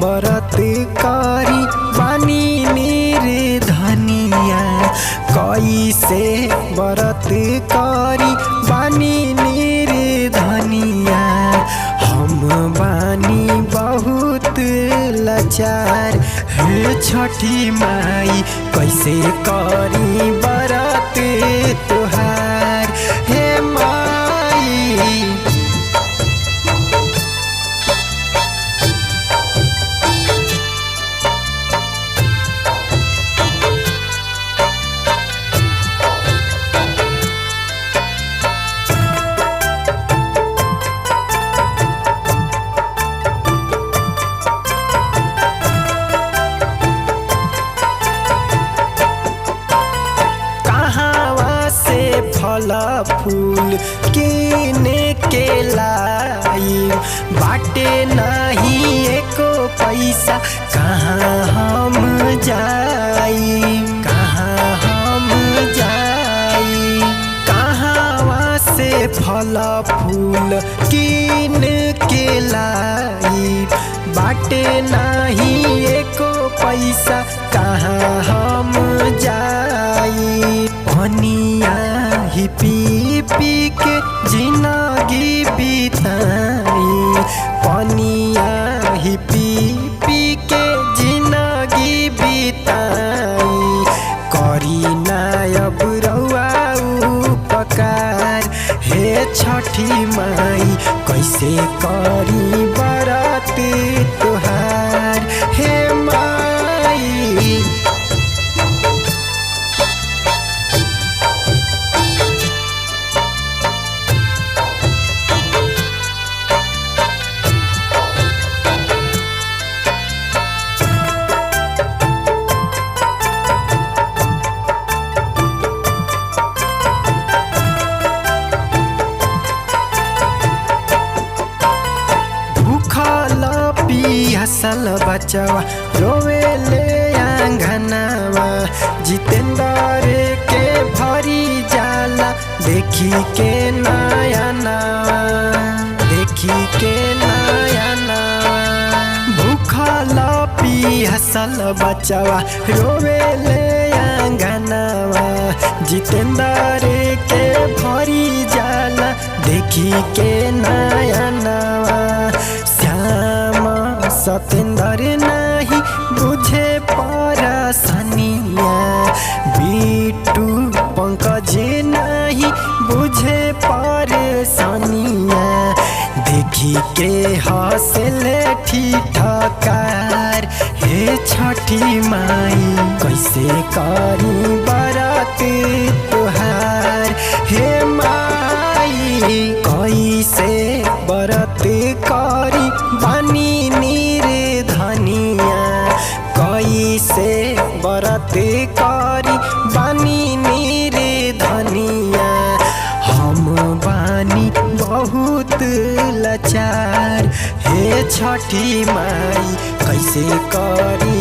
व्रत करी बानी निर्धनिया, कैसे व्रत करी बानी निर्धनिया। हम बानी बहुत लाचार, हे छठी माई कैसे करी व्रत तुहार, हे माई। फल फूल किने के लाई, बाटे नहीं एको पैसा, कहाँ हम जाई, कहाँ हम जाई। कहाँ से फल फूल किन के लाई, बाटे नहीं एको पैसा, कहाँ हम जाई। पनिया ही पी पी के जिंदगी बिताई, पनिया ही पी पी के जिंदगी बिताई। करी ना अब रउआ उपकार, हे छठी माई कैसे करी व्रत तुहार, हे माई। पियासल बचवा रोवे ले आंगनवा, जितेंद्र के भरी जाला देखी के नयनवा, देखी के नयनवा। भूखल पियासल बचवा रोवे ले आंगनवा, जितेंद्र के भरी जाला देखी के नयनवा। सतेंद्र नहीं बुझे परसनिया, बिट्टू पंकज नहीं बुझे परसनिया। देखी के हंसले ठिठकार, हे छठी माई कैसे करी व्रत तुहार, हे माई। कैसे व्रत करी बानी निर्धनिया, कैसे व्रत करी बानी निर्धनिया। हम बानी बहुत लाचार, हे छठी माई कैसे करी